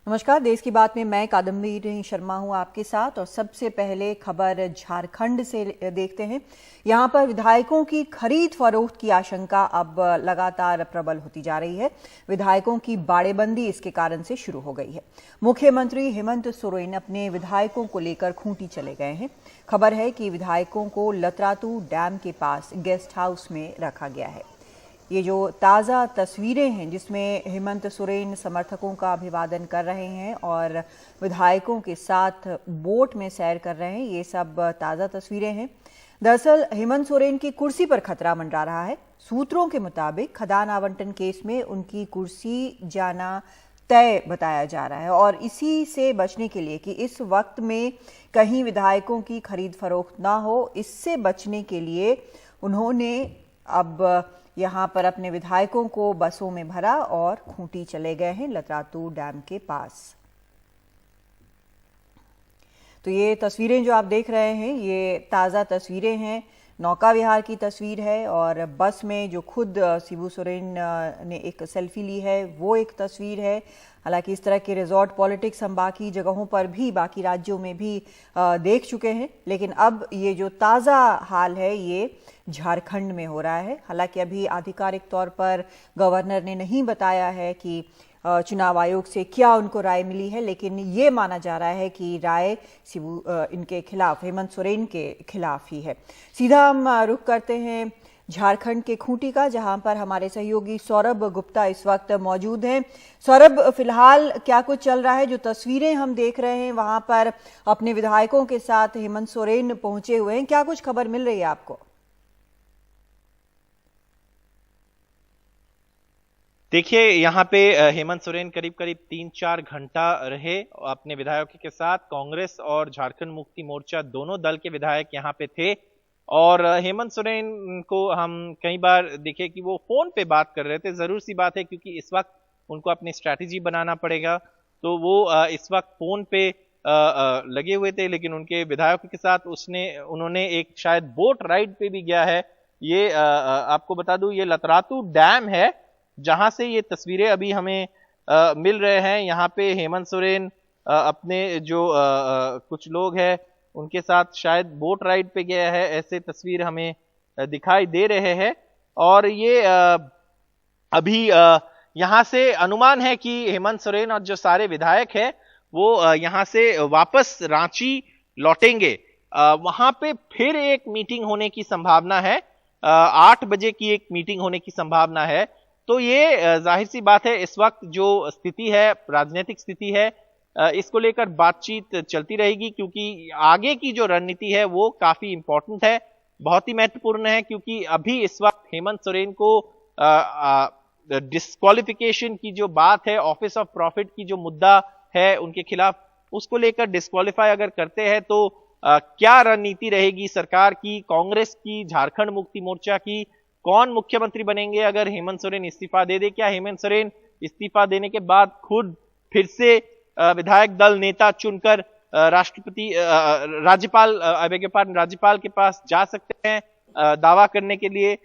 नमस्कार। देश की बात में मैं कादम्बिनी शर्मा हूं आपके साथ और सबसे पहले खबर झारखंड से देखते हैं। यहां पर विधायकों की खरीद फरोख्त की आशंका अब लगातार प्रबल होती जा रही है। विधायकों की बाड़ेबंदी इसके कारण से शुरू हो गई है। मुख्यमंत्री हेमंत सोरेन अपने विधायकों को लेकर खूंटी चले गए हैं। खबर है कि विधायकों को लतरातू डैम के पास गेस्ट हाउस में रखा गया है। ये जो ताज़ा तस्वीरें हैं जिसमें हेमंत सोरेन समर्थकों का अभिवादन कर रहे हैं और विधायकों के साथ बोट में सैर कर रहे हैं, ये सब ताज़ा तस्वीरें हैं। दरअसल हेमंत सोरेन की कुर्सी पर खतरा मंडरा रहा है। सूत्रों के मुताबिक खदान आवंटन केस में उनकी कुर्सी जाना तय बताया जा रहा है और इसी से बचने के लिए कि इस वक्त में कहीं विधायकों की खरीद फरोख्त ना हो, इससे बचने के लिए उन्होंने अब यहां पर अपने विधायकों को बसों में भरा और खूंटी चले गए हैं लतरातू डैम के पास। तो ये तस्वीरें जो आप देख रहे हैं ये ताज़ा तस्वीरें हैं। नौका विहार की तस्वीर है और बस में जो खुद शिबू सोरेन ने एक सेल्फी ली है वो एक तस्वीर है। हालांकि इस तरह के रिजॉर्ट पॉलिटिक्स हम बाकी जगहों पर भी, बाकी राज्यों में भी देख चुके हैं, लेकिन अब ये जो ताज़ा हाल है ये झारखंड में हो रहा है। हालांकि अभी आधिकारिक तौर पर गवर्नर ने नहीं बताया है कि चुनाव आयोग से क्या उनको राय मिली है, लेकिन ये माना जा रहा है कि राय इनके खिलाफ, हेमंत सोरेन के खिलाफ ही है। सीधा हम रुख करते हैं झारखंड के खूंटी का, जहां पर हमारे सहयोगी सौरभ गुप्ता इस वक्त मौजूद हैं। सौरभ, फिलहाल क्या कुछ चल रहा है? जो तस्वीरें हम देख रहे हैं वहां पर अपने विधायकों के साथ हेमंत सोरेन पहुंचे हुए हैं, क्या कुछ खबर मिल रही है आपको? देखिए, यहाँ पे हेमंत सोरेन करीब करीब 3-4 घंटा रहे अपने विधायकों के साथ। कांग्रेस और झारखंड मुक्ति मोर्चा दोनों दल के विधायक यहाँ पे थे और हेमंत सोरेन को हम कई बार देखे कि वो फोन पे बात कर रहे थे। जरूर सी बात है क्योंकि इस वक्त उनको अपनी स्ट्रैटेजी बनाना पड़ेगा, तो वो इस वक्त फोन पे लगे हुए थे। लेकिन उनके विधायकों के साथ उन्होंने एक शायद बोट राइड पे भी गया है। ये आपको बता दूं, ये लतरातू डैम है जहां से ये तस्वीरें अभी हमें मिल रहे हैं। यहाँ पे हेमंत सोरेन अपने जो कुछ लोग हैं उनके साथ शायद बोट राइड पे गया है, ऐसे तस्वीर हमें दिखाई दे रहे हैं। और ये अभी यहाँ से अनुमान है कि हेमंत सोरेन और जो सारे विधायक हैं वो यहाँ से वापस रांची लौटेंगे। वहां पे फिर एक मीटिंग होने की संभावना है, 8 बजे की एक मीटिंग होने की संभावना है। तो ये जाहिर सी बात है, इस वक्त जो स्थिति है, राजनीतिक स्थिति है, इसको लेकर बातचीत चलती रहेगी क्योंकि आगे की जो रणनीति है वो काफी इंपॉर्टेंट है, बहुत ही महत्वपूर्ण है। क्योंकि अभी इस वक्त हेमंत सोरेन को डिस्क्वालिफिकेशन की जो बात है, ऑफिस ऑफ प्रॉफिट की जो मुद्दा है उनके खिलाफ, उसको लेकर डिस्क्वालीफाई अगर करते हैं तो क्या रणनीति रहेगी सरकार की, कांग्रेस की, झारखंड मुक्ति मोर्चा की, कौन मुख्यमंत्री बनेंगे अगर हेमंत सोरेन इस्तीफा दे दे? क्या हेमंत सोरेन इस्तीफा देने के बाद खुद फिर से विधायक दल नेता चुनकर राज्यपाल के पास जा सकते हैं दावा करने के लिए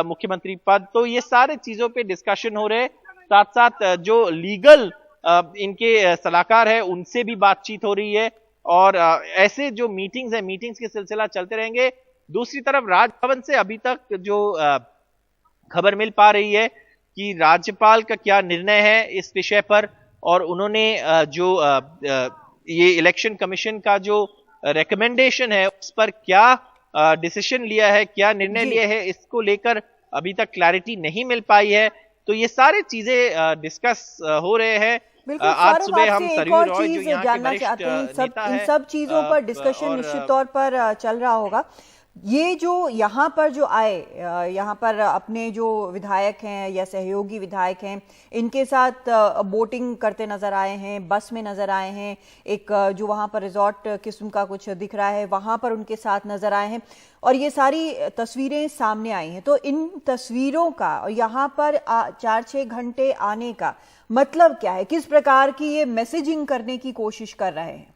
मुख्यमंत्री पद? तो ये सारे चीजों पे डिस्कशन हो रहे, साथ साथ जो लीगल इनके सलाहकार है उनसे भी बातचीत हो रही है और ऐसे जो मीटिंग्स है, मीटिंग्स के सिलसिला चलते रहेंगे। दूसरी तरफ राजभवन से अभी तक जो खबर मिल पा रही है कि राज्यपाल का क्या निर्णय है इस विषय पर, और उन्होंने जो ये इलेक्शन कमीशन का जो रिकमेंडेशन है उस पर क्या डिसीजन लिया है, क्या निर्णय लिया है, इसको लेकर अभी तक क्लैरिटी नहीं मिल पाई है। तो ये सारी चीजें डिस्कस हो रहे हैं। आज सुबह हम सरयू रॉय जो यहाँ के वरिष्ठ नेता है, इन सब चीजों पर डिस्कशन निश्चित तौर पर चल रहा होगा। ये जो यहाँ पर जो आए, यहाँ पर अपने जो विधायक हैं या सहयोगी विधायक हैं, इनके साथ बोटिंग करते नजर आए हैं, बस में नजर आए हैं, एक जो वहाँ पर रिजॉर्ट किस्म का कुछ दिख रहा है वहाँ पर उनके साथ नजर आए हैं और ये सारी तस्वीरें सामने आई हैं। तो इन तस्वीरों का और यहाँ पर 4-6 घंटे आने का मतलब क्या है? किस प्रकार की ये मैसेजिंग करने की कोशिश कर रहे हैं?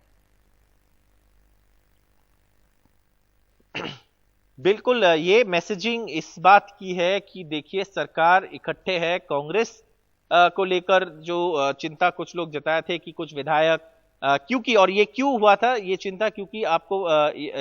बिल्कुल, ये मैसेजिंग इस बात की है कि देखिए, सरकार इकट्ठे है, कांग्रेस को लेकर जो चिंता कुछ लोग जताए थे कि कुछ विधायक क्योंकि, और ये क्यों हुआ था ये चिंता, क्योंकि आपको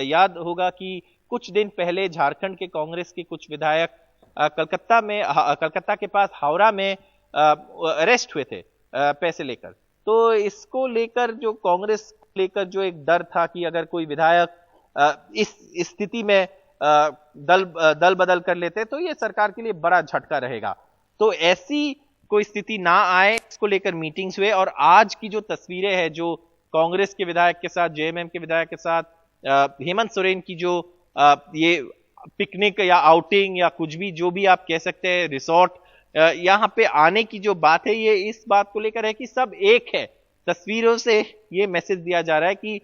याद होगा कि कुछ दिन पहले झारखंड के कांग्रेस के कुछ विधायक कलकत्ता के पास हावड़ा में अरेस्ट हुए थे पैसे लेकर। तो इसको लेकर जो कांग्रेस लेकर जो एक डर था कि अगर कोई विधायक इस स्थिति में दल बदल कर लेते तो ये सरकार के लिए बड़ा झटका रहेगा। तो ऐसी कोई स्थिति ना आए, इसको लेकर मीटिंग्स हुए। और आज की जो तस्वीरें हैं जो कांग्रेस के विधायक के साथ, जेएमएम के विधायक के साथ हेमंत सोरेन की जो ये पिकनिक या आउटिंग या कुछ भी जो भी आप कह सकते हैं, रिसोर्ट यहाँ पे आने की जो बात है, ये इस बात को लेकर है कि सब एक है। तस्वीरों से ये मैसेज दिया जा रहा है कि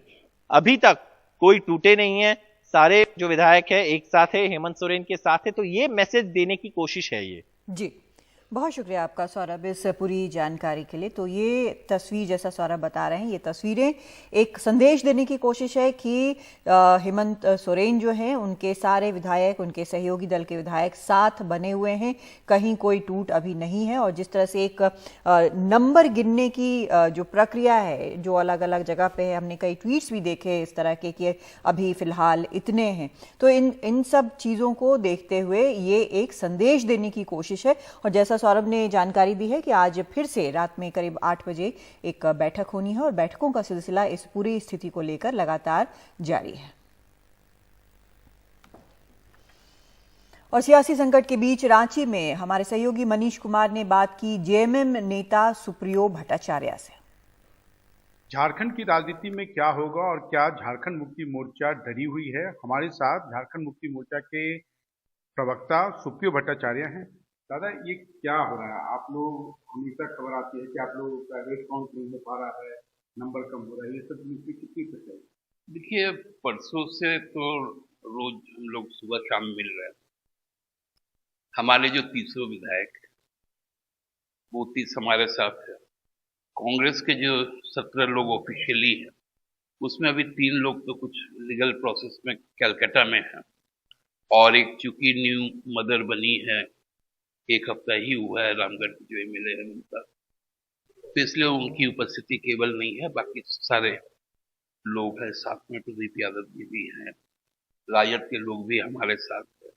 अभी तक कोई टूटे नहीं है, सारे जो विधायक है एक साथ है, हेमंत सोरेन के साथ है। तो ये मैसेज देने की कोशिश है ये। जी, बहुत शुक्रिया आपका सौरभ इस पूरी जानकारी के लिए। तो ये तस्वीर, जैसा सौरभ बता रहे हैं, ये तस्वीरें एक संदेश देने की कोशिश है कि हेमंत सोरेन जो हैं उनके सारे विधायक, उनके सहयोगी दल के विधायक साथ बने हुए हैं, कहीं कोई टूट अभी नहीं है। और जिस तरह से एक नंबर गिनने की जो प्रक्रिया है जो अलग अलग जगह पे है, हमने कई ट्वीट्स भी देखे इस तरह के कि अभी फिलहाल इतने हैं। तो इन सब चीज़ों को देखते हुए ये एक संदेश देने की कोशिश है। और जैसा सौरभ ने जानकारी दी है कि आज फिर से रात में करीब 8 बजे एक बैठक होनी है और बैठकों का सिलसिला इस पूरी स्थिति को लेकर लगातार जारी है। और सियासी संकट के बीच रांची में हमारे सहयोगी मनीष कुमार ने बात की जेएमएम नेता सुप्रियो भट्टाचार्य से। झारखंड की राजनीति में क्या होगा और क्या झारखंड मुक्ति मोर्चा डरी हुई है? हमारे साथ झारखंड मुक्ति मोर्चा के प्रवक्ता सुप्रियो भट्टाचार्य हैं। दादा, ये क्या हो रहा है? आप लोग, हमेशा खबर आती है कि आप लोगों का रेस्पॉन्स नहीं हो पा रहा है, नंबर कम हो रहा है, ये सब न्यूज़ कितनी सच है? देखिए, परसों से तो रोज हम लोग सुबह शाम मिल रहे हैं। हमारे जो 300 विधायक हैं वो 30 हमारे साथ है। कांग्रेस के जो 17 लोग ऑफिशियली हैं उसमें अभी 3 लोग तो कुछ लीगल प्रोसेस में कलकत्ता में हैं, और एक चूंकि न्यू मदर बनी है, एक हफ्ता ही हुआ है, रामगढ़ जो एमएलए हैं उनका, तो इसलिए उनकी उपस्थिति केवल नहीं है, बाकी सारे लोग हैं साथ में। प्रदीप यादव जी भी हैं, राजद के लोग भी हमारे साथ हैं,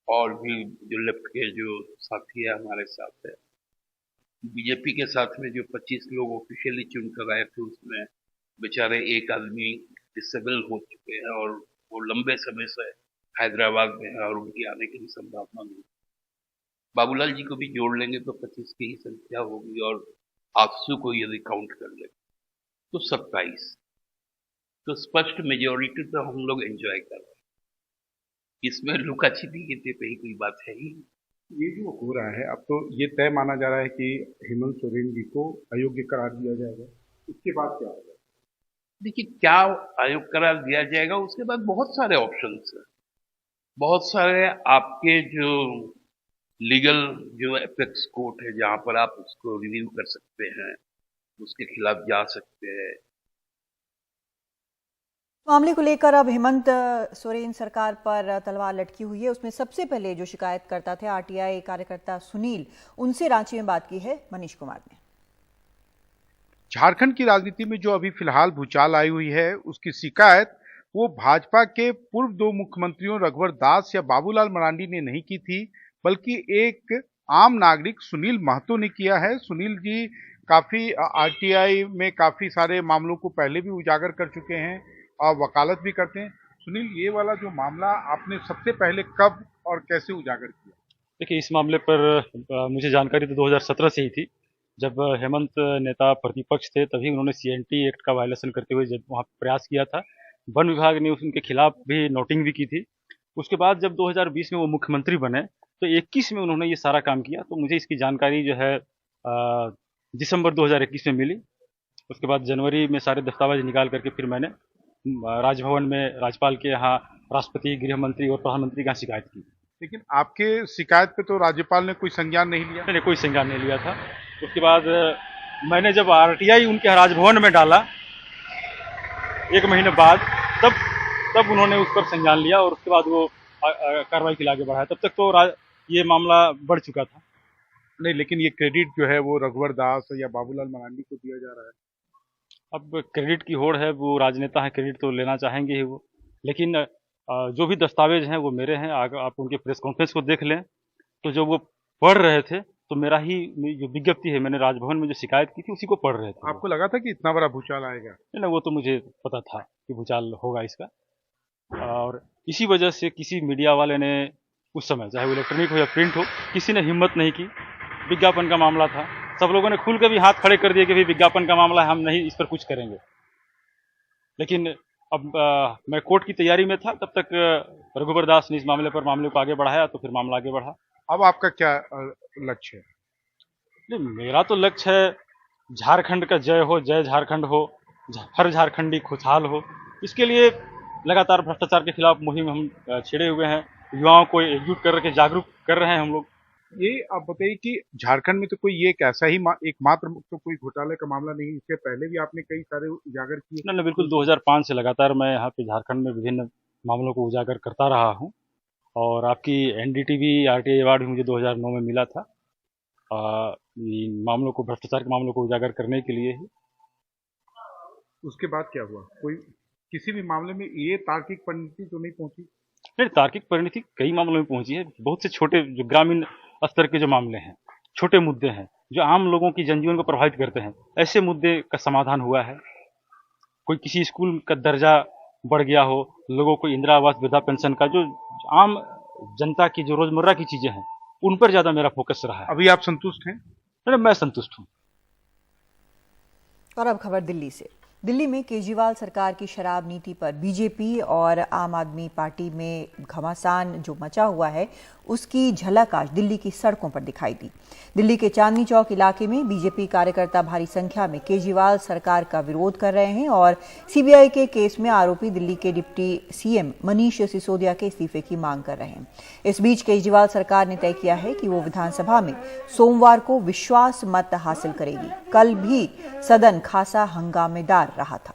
और भी जो लेफ्ट के जो साथी है हमारे साथ है। बीजेपी के साथ में जो 25 लोग ऑफिशियली चुन कर आए थे उसमें बेचारे एक आदमी डिसेबल हो चुके हैं और वो लंबे समय से हैदराबाद में है और उनकी आने की संभावना नहीं। बाबूलाल जी को भी जोड़ लेंगे तो 25 की ही संख्या होगी, और आफसू को यदि काउंट कर ले तो 27। तो स्पष्ट मेजोरिटी तो हम लोग एंजॉय कर रहे हैं। इसमें लुका छिपी की ही कोई बात है ही। ये जो हो रहा है, अब तो ये तय माना जा रहा है कि हेमंत सोरेन जी को अयोग्य करार दिया जाएगा, उसके बाद क्या होगा? देखिए, क्या अयोग्य करार दिया जाएगा, उसके बाद बहुत सारे ऑप्शंस हैं, बहुत सारे आपके जो लीगल जो एपेक्स कोर्ट है जहां पर आप उसको रिव्यू कर सकते हैं, उसके खिलाफ जा सकते हैं। मामले को लेकर अब हेमंत सोरेन सरकार पर तलवार लटकी हुई है। उसमें सबसे पहले जो शिकायतकर्ता थे आरटीआई कार्यकर्ता सुनील, उनसे रांची में बात की है मनीष कुमार ने। झारखंड की राजनीति में जो अभी फिलहाल भूचाल आई हुई है, उसकी शिकायत वो भाजपा के पूर्व 2 मुख्यमंत्रियों रघुवर दास या बाबूलाल मरांडी ने नहीं की थी, बल्कि एक आम नागरिक सुनील महतो ने किया है। सुनील जी काफी आरटीआई में काफी सारे मामलों को पहले भी उजागर कर चुके हैं और वकालत भी करते हैं। सुनील, ये वाला जो मामला आपने सबसे पहले कब और कैसे उजागर किया? देखिए, इस मामले पर मुझे जानकारी तो 2017 से ही थी। जब हेमंत नेता प्रतिपक्ष थे तभी उन्होंने सीएनटी एक्ट का वायलेशन करते हुए जब वहाँ प्रयास किया था, वन विभाग ने उनके खिलाफ भी नोटिंग भी की थी। उसके बाद जब 2020 में वो मुख्यमंत्री बने तो 21 में उन्होंने ये सारा काम किया। तो मुझे इसकी जानकारी जो है दिसंबर 2021 में मिली। उसके बाद जनवरी में सारे दस्तावेज निकाल करके फिर मैंने राजभवन में राज्यपाल के यहाँ, राष्ट्रपति, गृह मंत्री और प्रधानमंत्री के यहाँ शिकायत की। लेकिन आपके शिकायत पे तो राज्यपाल ने कोई संज्ञान नहीं लिया? मैंने कोई संज्ञान नहीं लिया था। उसके बाद मैंने जब आरटीआई उनके राजभवन में डाला 1 महीने बाद, तब उन्होंने उस पर संज्ञान लिया और उसके बाद वो कार्रवाई के लिए आगे बढ़ाया। तब तक तो ये मामला बढ़ चुका था। नहीं, लेकिन ये क्रेडिट जो है वो रघुवर दास या बाबूलाल मरांडी को दिया जा रहा है। अब क्रेडिट की होड़ है, वो राजनेता हैं, क्रेडिट तो लेना चाहेंगे ही वो, लेकिन जो भी दस्तावेज हैं वो मेरे हैं। आप उनके प्रेस कॉन्फ्रेंस को देख लें, तो जो वो पढ़ रहे थे तो मेरा ही जो विज्ञप्ति है, मैंने राजभवन में जो शिकायत की थी उसी को पढ़ रहे थे। आपको लगा था कि इतना बड़ा भूचाल आएगा? नहीं, वो तो मुझे पता था कि भूचाल होगा इसका, और इसी वजह से किसी मीडिया वाले ने उस समय, चाहे वो इलेक्ट्रॉनिक हो या प्रिंट हो, किसी ने हिम्मत नहीं की। विज्ञापन का मामला था, सब लोगों ने खुल के भी हाथ खड़े कर दिए कि भाई विज्ञापन का मामला है, हम नहीं इस पर कुछ करेंगे। लेकिन अब मैं कोर्ट की तैयारी में था, तब तक रघुवर दास ने इस मामले को आगे बढ़ाया, तो फिर मामला आगे बढ़ा। अब आपका क्या लक्ष्य है? नहीं, मेरा तो लक्ष्य है झारखंड का जय हो, जय झारखंड हो, हर झारखंडी खुशहाल हो। इसके लिए लगातार भ्रष्टाचार के खिलाफ मुहिम हम छेड़े हुए हैं, युवाओं को एकजुट कर के जागरूक कर रहे हैं हम लोग। ये आप बताइए कि झारखंड में तो कोई ये एक ऐसा ही एकमात्र तो कोई घोटाले का मामला नहीं, इससे पहले भी आपने कई सारे उजागर किए। नहीं, बिल्कुल 2005 से लगातार मैं यहाँ पे झारखंड में विभिन्न मामलों को उजागर करता रहा हूँ, और आपकी एनडीटीवी आरटीआई अवार्ड भी मुझे 2009 में मिला था इन मामलों को, भ्रष्टाचार के मामलों को उजागर करने के लिए ही। उसके बाद क्या हुआ? कोई किसी भी मामले में ये तार्किक परिणति तो नहीं पहुंची? नहीं, तार्किक परिणति कई मामलों में पहुंची है। बहुत से छोटे जो ग्रामीण स्तर के जो मामले हैं, छोटे मुद्दे हैं जो आम लोगों की जनजीवन को प्रभावित करते हैं, ऐसे मुद्दे का समाधान हुआ है। कोई किसी स्कूल का दर्जा बढ़ गया हो, लोगों को इंदिरा आवास, वृद्धा पेंशन का, जो आम जनता की जो रोजमर्रा की चीजें हैं, उन पर ज्यादा मेरा फोकस रहा है। अभी आप संतुष्ट हैं? नहीं, मैं संतुष्ट हूँ। और अब खबर दिल्ली से। दिल्ली में केजरीवाल सरकार की शराब नीति पर बीजेपी और आम आदमी पार्टी में घमासान जो मचा हुआ है, उसकी झलक आज दिल्ली की सड़कों पर दिखाई दी। दिल्ली के चांदनी चौक इलाके में बीजेपी कार्यकर्ता भारी संख्या में केजरीवाल सरकार का विरोध कर रहे हैं और सीबीआई के केस में आरोपी दिल्ली के डिप्टी सीएम मनीष सिसोदिया के इस्तीफे की मांग कर रहे हैं। इस बीच केजरीवाल सरकार ने तय किया है कि वो विधानसभा में सोमवार को विश्वास मत हासिल करेगी। कल भी सदन खासा हंगामेदार रहा था।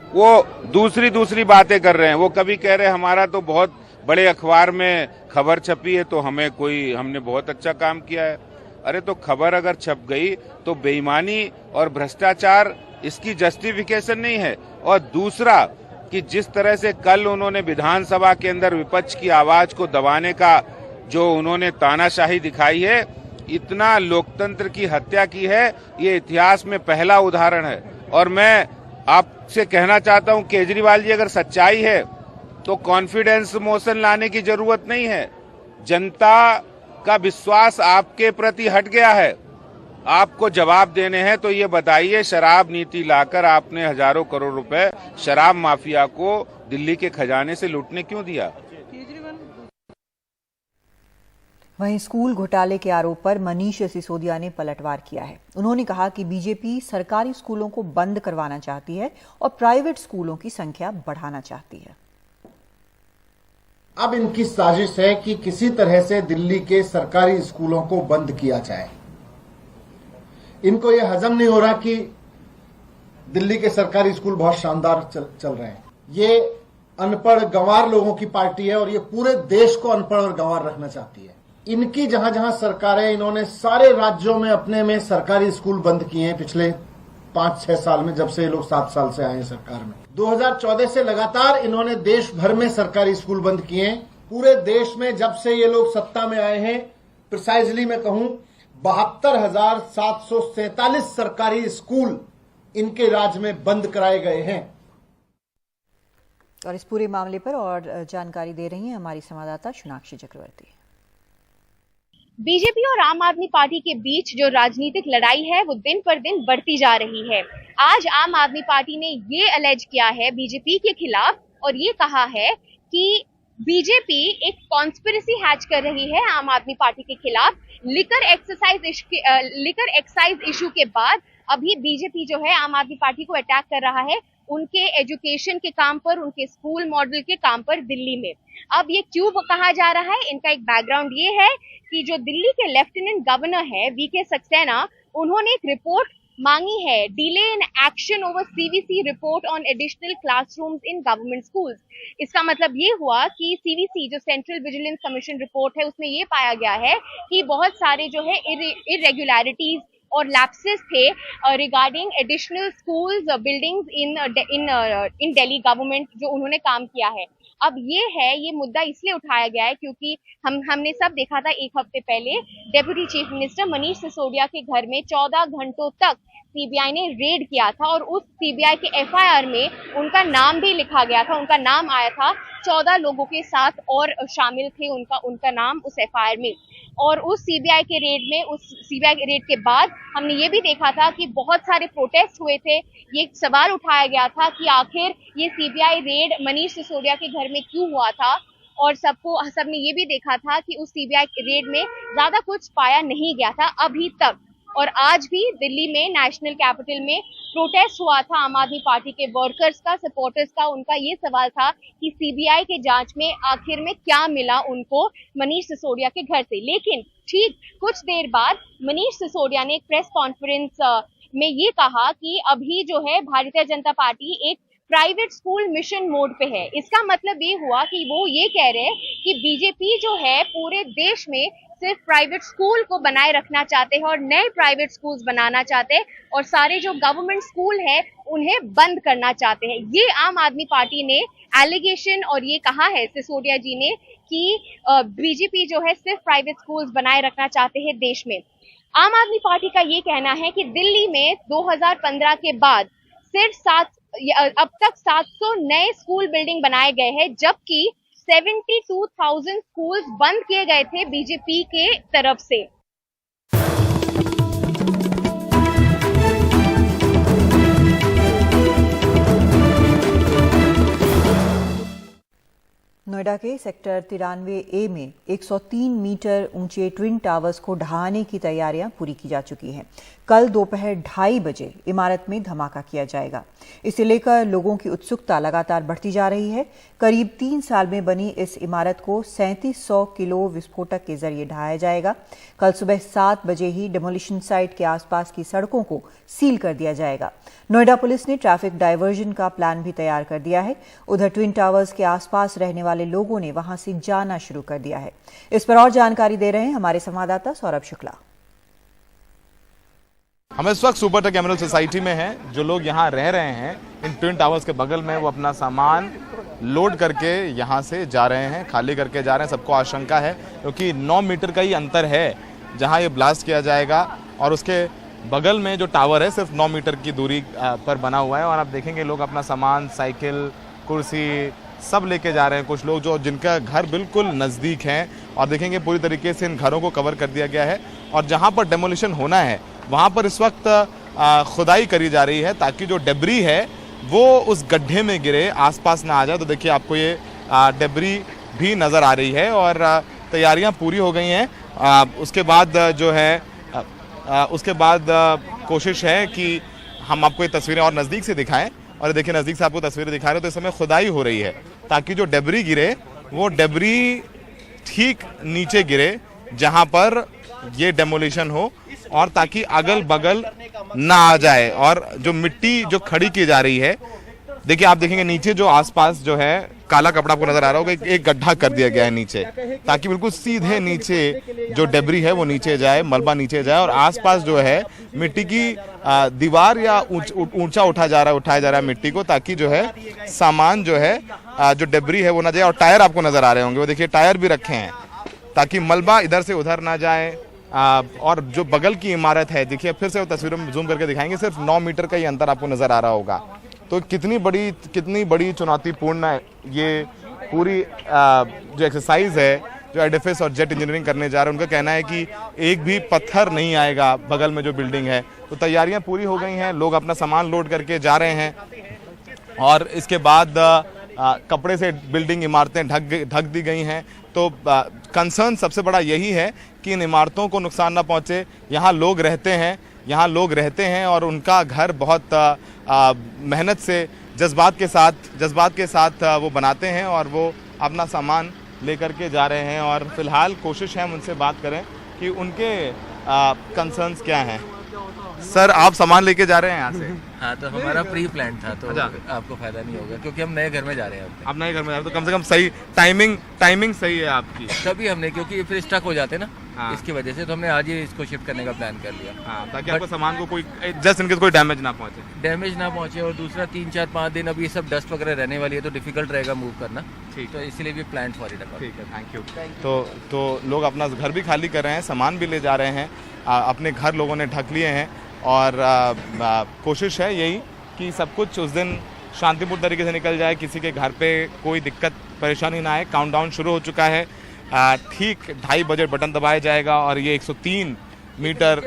वो दूसरी बातें कर रहे हैं। वो कभी कह रहे हैं हमारा तो बहुत बड़े अखबार में खबर छपी है तो हमने बहुत अच्छा काम किया है। अरे तो खबर अगर छप गई तो बेईमानी और भ्रष्टाचार इसकी जस्टिफिकेशन नहीं है। और दूसरा कि जिस तरह से कल उन्होंने विधानसभा के अंदर विपक्ष की आवाज को दबाने का जो उन्होंने तानाशाही दिखाई है, इतना लोकतंत्र की हत्या की है, ये इतिहास में पहला उदाहरण है। और मैं आपसे कहना चाहता हूं, केजरीवाल जी, अगर सच्चाई है तो कॉन्फिडेंस मोशन लाने की जरूरत नहीं है। जनता का विश्वास आपके प्रति हट गया है। आपको जवाब देने हैं तो ये बताइए, शराब नीति लाकर आपने हजारों करोड़ रुपए शराब माफिया को दिल्ली के खजाने से लूटने क्यों दिया? वहीं स्कूल घोटाले के आरोप पर मनीष सिसोदिया ने पलटवार किया है। उन्होंने कहा कि बीजेपी सरकारी स्कूलों को बंद करवाना चाहती है और प्राइवेट स्कूलों की संख्या बढ़ाना चाहती है। अब इनकी साजिश है कि किसी तरह से दिल्ली के सरकारी स्कूलों को बंद किया जाए। इनको यह हजम नहीं हो रहा कि दिल्ली के सरकारी स्कूल बहुत शानदार चल रहे हैं। ये अनपढ़ गंवार लोगों की पार्टी है और ये पूरे देश को अनपढ़ और गंवार रखना चाहती है। इनकी जहां जहां सरकारें, इन्होंने सारे राज्यों में अपने में सरकारी स्कूल बंद किए हैं पिछले 5-6 साल में, जब से ये लोग 7 साल से आए हैं सरकार में। 2014 से लगातार इन्होंने देश भर में सरकारी स्कूल बंद किए हैं। पूरे देश में जब से ये लोग सत्ता में आए हैं, प्रिसाइजली मैं कहूं 72,747 सरकारी स्कूल इनके राज्य में बंद कराए गए हैं। और इस पूरे मामले पर और जानकारी दे रही हैं हमारी संवाददाता सोनाक्षी चक्रवर्ती। बीजेपी और आम आदमी पार्टी के बीच जो राजनीतिक लड़ाई है वो दिन पर दिन बढ़ती जा रही है। आज आम आदमी पार्टी ने ये अलेज किया है बीजेपी के खिलाफ और ये कहा है कि बीजेपी एक कॉन्स्पिरेसी हैच कर रही है आम आदमी पार्टी के खिलाफ। लिकर एक्साइज इशू के बाद अभी बीजेपी जो है आम आदमी पार्टी को अटैक कर रहा है उनके एजुकेशन के काम पर, उनके स्कूल मॉडल के काम पर दिल्ली में। अब ये क्यों कहा जा रहा है, इनका एक बैकग्राउंड ये है कि जो दिल्ली के लेफ्टिनेंट गवर्नर है वीके सक्सेना, उन्होंने एक रिपोर्ट मांगी है, delay in action over CVC report on additional classrooms in government schools. इसका मतलब ये हुआ कि सीवीसी जो सेंट्रल विजिलेंस कमीशन रिपोर्ट है, उसमें ये पाया गया है कि बहुत सारे जो है इरेगुलरिटीज और लैप्सेस थे रिगार्डिंग एडिशनल स्कूल्स बिल्डिंग्स इन दिल्ली गवर्नमेंट, जो उन्होंने काम किया है। अब ये मुद्दा इसलिए उठाया गया है क्योंकि हमने सब देखा था एक हफ्ते पहले deputy chief minister Manish Sisodia के घर में 14 घंटों तक सीबीआई ने रेड किया था और उस सीबीआई के एफआईआर में उनका नाम भी लिखा गया था, उनका नाम आया था। 14 लोगों के साथ और शामिल थे उनका नाम उस एफआईआर में। और उस सीबीआई के रेड के बाद हमने ये भी देखा था कि बहुत सारे प्रोटेस्ट हुए थे। ये सवाल उठाया गया था कि आखिर ये सीबीआई रेड मनीष सिसोदिया के घर में क्यों हुआ था, और सबने ये भी देखा था कि उस सीबीआई रेड में ज्यादा कुछ पाया नहीं गया था अभी तक। और आज भी दिल्ली में नेशनल कैपिटल में प्रोटेस्ट हुआ था आम आदमी पार्टी के वर्कर्स का, सपोर्टर्स का। उनका ये सवाल था कि सीबीआई के जांच में आखिर में क्या मिला उनको मनीष सिसोदिया के घर से। लेकिन ठीक कुछ देर बाद मनीष सिसोदिया ने एक प्रेस कॉन्फ्रेंस में ये कहा कि अभी जो है भारतीय जनता पार्टी एक प्राइवेट स्कूल मिशन मोड पे है। इसका मतलब ये हुआ कि वो ये कह रहे हैं कि बीजेपी जो है पूरे देश में सिर्फ प्राइवेट स्कूल को बनाए रखना चाहते हैं और नए प्राइवेट स्कूल्स बनाना चाहते हैं, और सारे जो गवर्नमेंट स्कूल है उन्हें बंद करना चाहते हैं। ये आम आदमी पार्टी ने एलिगेशन और ये कहा है सिसोदिया जी ने कि बीजेपी जो है सिर्फ प्राइवेट स्कूल्स बनाए रखना चाहते हैं देश में। आम आदमी पार्टी का ये कहना है कि दिल्ली में 2015 के बाद सिर्फ अब तक 700 नए स्कूल बिल्डिंग बनाए गए हैं, जबकि 72,000 स्कूल्स बंद किए गए थे बीजेपी के तरफ से। नोएडा के सेक्टर 93A में 103 मीटर ऊंचे ट्विन टावर्स को ढहाने की तैयारियां पूरी की जा चुकी हैं। कल दोपहर 2:30 बजे इमारत में धमाका किया जाएगा। इसे लेकर लोगों की उत्सुकता लगातार बढ़ती जा रही है। करीब 3 साल में बनी इस इमारत को 3700 किलो विस्फोटक के जरिए ढहाया जाएगा। कल सुबह 7 बजे ही डिमोलिशन साइट के आसपास की सड़कों को सील कर दिया जाएगा। नोएडा पुलिस ने ट्रैफिक डायवर्जन का प्लान भी तैयार कर दिया है। उधर ट्विन टावर्स के आसपास रहने वाले लोगों ने वहां से जाना शुरू कर दिया है। इस पर और जानकारी दे रहे हैं हमारे संवाददाता सौरभ शुक्ला। हम इस वक्त सुपर टेक एमरल्ड सोसाइटी में हैं। जो लोग यहाँ रह रहे हैं इन ट्विन टावर्स के बगल में, वो अपना सामान लोड करके यहाँ से जा रहे हैं, खाली करके जा रहे हैं। सबको आशंका है क्योंकि 9 मीटर का ही अंतर है जहाँ ये ब्लास्ट किया जाएगा, और उसके बगल में जो टावर है सिर्फ 9 मीटर की दूरी पर बना हुआ है। और आप देखेंगे लोग अपना सामान, साइकिल, कुर्सी सब लेके जा रहे हैं। कुछ लोग जो जिनका घर बिल्कुल नज़दीक हैं, और देखेंगे पूरी तरीके से इन घरों को कवर कर दिया गया है। और जहाँ पर डेमोलिशन होना है वहाँ पर इस वक्त खुदाई करी जा रही है ताकि जो डेब्री है वो उस गड्ढे में गिरे, आसपास ना आ जाए। तो देखिए आपको ये डेब्री भी नज़र आ रही है और तैयारियां पूरी हो गई हैं। उसके बाद जो है कोशिश है कि हम आपको ये तस्वीरें और नज़दीक से दिखाएं। और देखिए नज़दीक से आपको तस्वीरें दिखा रहे हो तो इस समय खुदाई हो रही है ताकि जो डेब्री गिरे वो डेब्री ठीक नीचे गिरे जहाँ पर ये डेमोलिशन हो, और ताकि अगल बगल ना आ जाए। और जो मिट्टी जो खड़ी की जा रही है, देखिए आप देखेंगे नीचे जो आसपास जो है काला कपड़ा आपको नजर आ रहा होगा, एक गड्ढा कर दिया गया है नीचे, ताकि बिल्कुल सीधे नीचे जो डेब्री है वो नीचे जाए, मलबा नीचे जाए। और आसपास जो है मिट्टी की दीवार या ऊंचा उठाया जा रहा है मिट्टी को, ताकि जो है सामान जो है जो डेब्री है वो ना जाए। और टायर आपको नजर आ रहे होंगे, वो देखिए टायर भी रखे हैं ताकि मलबा इधर से उधर ना जाए। और जो बगल की इमारत है, देखिए फिर से वो तस्वीरों में जूम करके दिखाएंगे, सिर्फ 9 मीटर का ही अंतर आपको नजर आ रहा होगा। तो कितनी बड़ी चुनौतीपूर्ण ये पूरी जो एक्सरसाइज है जो एडिफिस और जेट इंजीनियरिंग करने जा रहे हैं, उनका कहना है कि एक भी पत्थर नहीं आएगा बगल में जो बिल्डिंग है। तो तैयारियां पूरी हो गई हैं, लोग अपना सामान लोड करके जा रहे हैं, और इसके बाद कपड़े से बिल्डिंग इमारतें ढक दी गई हैं। तो कंसर्न सबसे बड़ा यही है कि इन इमारतों को नुकसान ना पहुंचे। यहाँ लोग रहते हैं और उनका घर बहुत मेहनत से जज्बात के साथ वो बनाते हैं, और वो अपना सामान लेकर के जा रहे हैं। और फिलहाल कोशिश है हम उनसे बात करें कि उनके कंसर्न्स क्या हैं। सर आप सामान लेके जा रहे हैं यहाँ से? हाँ, तो हमारा प्री प्लान था, तो अच्छा। आपको फायदा नहीं होगा क्योंकि हम नए घर में जा रहे हैं। आप नए घर में जा रहे हो, तो कम से कम सही टाइमिंग सही है आपकी। तभी हमने, क्योंकि फिर स्टक हो जाते ना, हाँ। इसकी वजह से तो हमने आज ही इसको शिफ्ट करने का प्लान कर लिया। हाँ, ताकि आपको सामान को कोई जस्ट इनकेस कोई डैमेज ना पहुंचे। और दूसरा 3-4-5 दिन अभी सब डस्ट वगैरह रहने वाली है, तो डिफिकल्ट रहेगा मूव करना। ठीक तो इसलिए भी प्लान फॉर इट। ठीक है, थैंक यू। तो लोग अपना घर भी खाली कर रहे हैं, सामान भी ले जा रहे हैं, अपने घर लोगों ने ढक लिए हैं और कोशिश है यही कि सब कुछ उस दिन शांतिपूर्ण तरीके से निकल जाए, किसी के घर पे कोई दिक्कत परेशानी ना आए। काउंटडाउन शुरू हो चुका है, ठीक 2:30 बजे बटन दबाया जाएगा और ये 103 मीटर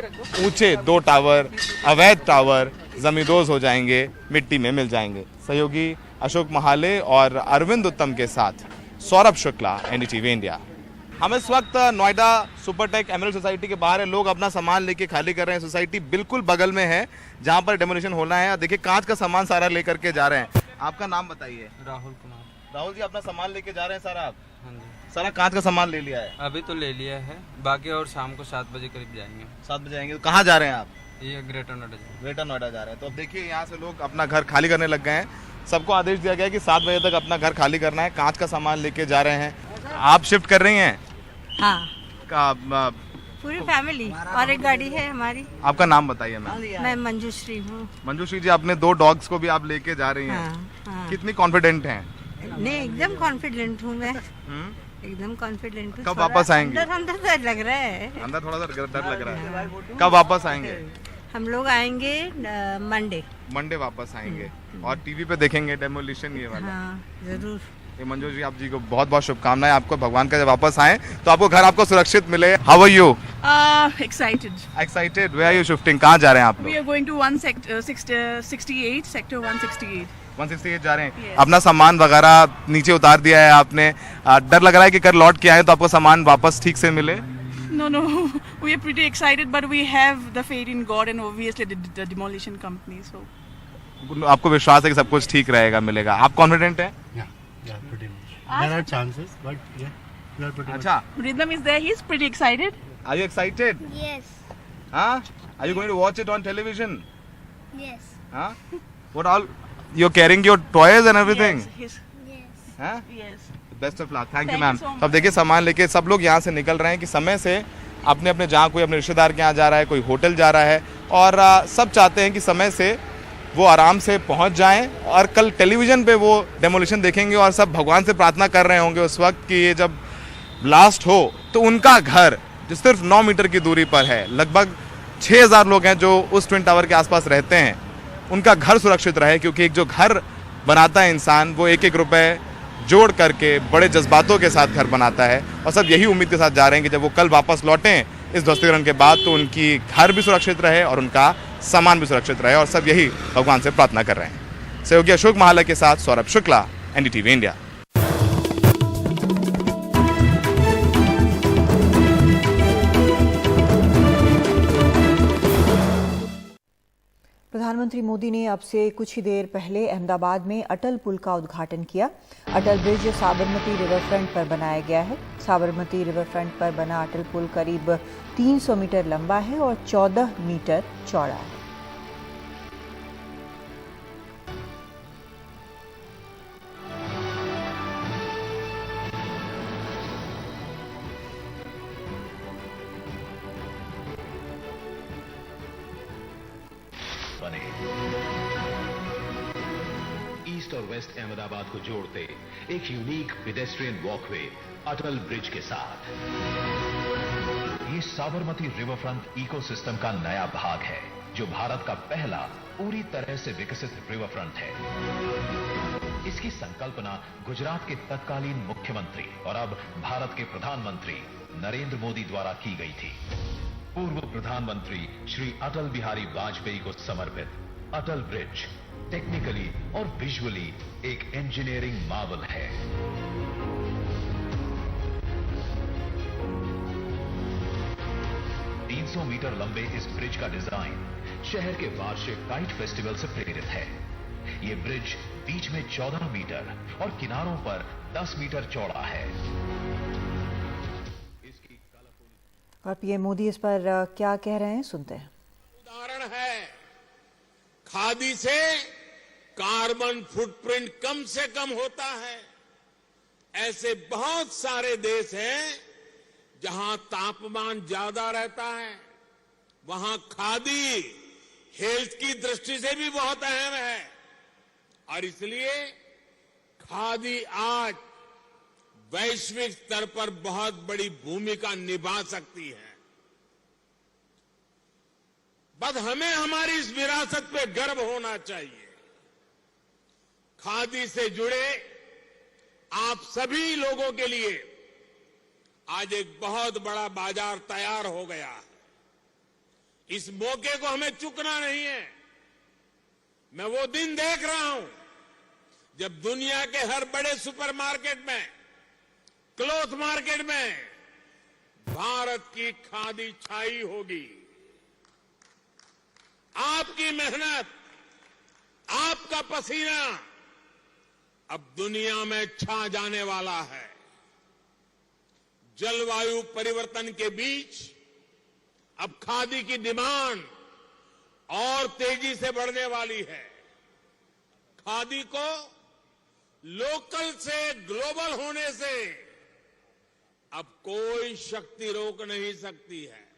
ऊंचे 2 टावर, अवैध टावर जमींदोज हो जाएंगे, मिट्टी में मिल जाएंगे। सहयोगी अशोक महाले और अरविंद उत्तम के साथ सौरभ शुक्ला, एनडीटीवी इंडिया। हम इस वक्त नोएडा सुपरटेक एमएलए सोसाइटी के बाहर है। लोग अपना सामान लेके खाली कर रहे हैं। सोसाइटी बिल्कुल बगल में है जहां पर डेमोलिशन होना है। देखिए कांच का सामान सारा लेकर के जा रहे हैं। आपका नाम बताइए? राहुल कुमार। राहुल जी, अपना सामान लेके जा रहे हैं सारा आप? हाँ जी। सारा कांच का सामान ले लिया है? अभी तो ले लिया है, बाकी और शाम को 7 बजे करीब जाएंगे। 7 बजे आएंगे। तो कहाँ जा रहे हैं आप? ये ग्रेटर नोएडा। ग्रेटर नोएडा जा रहे हैं। तो अब देखिए यहाँ से लोग अपना घर खाली करने लग गए हैं। सबको आदेश दिया गया है कि 7 बजे तक अपना घर खाली करना है। कांच का सामान लेके जा रहे हैं। आप शिफ्ट कर रही हैं? हाँ, पूरी फैमिली और एक गाड़ी है हमारी। आपका नाम बताइए मैम? मैं मंजूश्री हूँ। मंजूश्री जी, अपने 2 डॉग्स को भी आप लेके जा रही हैं। हाँ। कितनी कॉन्फिडेंट हैं? नहीं, एकदम कॉन्फिडेंट हूँ मैं। एकदम कॉन्फिडेंट हूँ। कब वापस आएंगे? अंदर डर लग रहा है। अंदर थोड़ा सा डर लग रहा है। कब वापस आएंगे? हम लोग आएंगे मंडे वापस आएंगे और टीवी पे देखेंगे डेमोलिशन ये वाला। हाँ, जरूर। मंजू जी, आप जी को बहुत बहुत शुभकामनाएं। आपको भगवान का जब वापस आए तो आपको घर आपको सुरक्षित मिले। How are you? Excited. Where are you shifting? कहाँ जा रहे हैं आप लोग? We are going to 168 sector 168 168 जा रहे हैं। अपना सामान वगैरह नीचे उतार दिया है आपने। डर लग रहा है कि कर लौट के आए तो आपको सामान वापस ठीक से मिले? No, we are pretty excited, but we have the faith in God and obviously the demolition company. So आपको विश्वास है कि सब कुछ ठीक रहेगा, मिलेगा? आप कॉन्फिडेंट हैं? Yeah, pretty much. There are chances, but yeah, we are pretty much. अच्छा, Rhythm is there. He's pretty excited. Are you excited? Yes. Huh? Are you going to watch it on television? Yes. Huh? What all? You're carrying your toys and everything? Yes. Huh? Yes. Best of luck. Thank you Thank ma'am. you so तो अब देखिए सामान लेके सब लोग यहाँ से निकल रहे हैं कि समय से अपने अपने जहाँ कोई अपने रिश्तेदार के यहाँ जा रहा है, कोई होटल जा रहा है और सब चाहते हैं कि समय से वो आराम से पहुँच जाएं और कल टेलीविज़न पे वो डेमोलिशन देखेंगे और सब भगवान से प्रार्थना कर रहे होंगे उस वक्त कि ये जब ब्लास्ट हो तो उनका घर जो सिर्फ 9 मीटर की दूरी पर है, लगभग 6000 लोग हैं जो उस ट्विन टावर के आसपास रहते हैं, उनका घर सुरक्षित रहे। क्योंकि एक जो घर बनाता है इंसान, वो एक एक रुपए जोड़ करके बड़े जज्बातों के साथ घर बनाता है और सब यही उम्मीद के साथ जा रहे हैं कि जब वो कल वापस लौटें इस ध्वस्तीकरण के बाद तो उनकी घर भी सुरक्षित रहे और उनका सामान भी सुरक्षित रहे और सब यही भगवान से प्रार्थना कर रहे हैं। सहयोगी अशोक महाले के साथ सौरभ शुक्ला, एनडीटीवी इंडिया। प्रधानमंत्री मोदी ने अब से कुछ ही देर पहले अहमदाबाद में अटल पुल का उद्घाटन किया। अटल ब्रिज साबरमती रिवर फ्रंट पर बनाया गया है। साबरमती रिवर फ्रंट पर बना अटल पुल करीब 300 मीटर लंबा है और 14 मीटर चौड़ा है। ईस्ट और वेस्ट अहमदाबाद को जोड़ते एक यूनिक पेडेस्ट्रियन वॉकवे अटल ब्रिज के साथ ये साबरमती रिवरफ्रंट इकोसिस्टम का नया भाग है जो भारत का पहला पूरी तरह से विकसित रिवरफ्रंट है। इसकी संकल्पना गुजरात के तत्कालीन मुख्यमंत्री और अब भारत के प्रधानमंत्री नरेंद्र मोदी द्वारा की गई थी। पूर्व प्रधानमंत्री श्री अटल बिहारी वाजपेयी को समर्पित अटल ब्रिज टेक्निकली और विजुअली एक इंजीनियरिंग मार्वल है। मीटर लंबे इस ब्रिज का डिजाइन शहर के वार्षिक काइट फेस्टिवल से प्रेरित है। ये ब्रिज बीच में 14 मीटर और किनारों पर 10 मीटर चौड़ा है। और पीएम मोदी इस पर क्या कह रहे हैं, सुनते हैं। उदाहरण है खादी से कार्बन फुटप्रिंट कम से कम होता है। ऐसे बहुत सारे देश हैं जहां तापमान ज्यादा रहता है, वहां खादी हेल्थ की दृष्टि से भी बहुत अहम है और इसलिए खादी आज वैश्विक स्तर पर बहुत बड़ी भूमिका निभा सकती है। बस हमें हमारी इस विरासत पे गर्व होना चाहिए। खादी से जुड़े आप सभी लोगों के लिए आज एक बहुत बड़ा बाजार तैयार हो गया है। इस मौके को हमें चूकना नहीं है। मैं वो दिन देख रहा हूं जब दुनिया के हर बड़े सुपरमार्केट में, क्लॉथ मार्केट में भारत की खादी छाई होगी। आपकी मेहनत, आपका पसीना अब दुनिया में छा जाने वाला है। जलवायु परिवर्तन के बीच अब खादी की डिमांड और तेजी से बढ़ने वाली है। खादी को लोकल से ग्लोबल होने से अब कोई शक्ति रोक नहीं सकती है।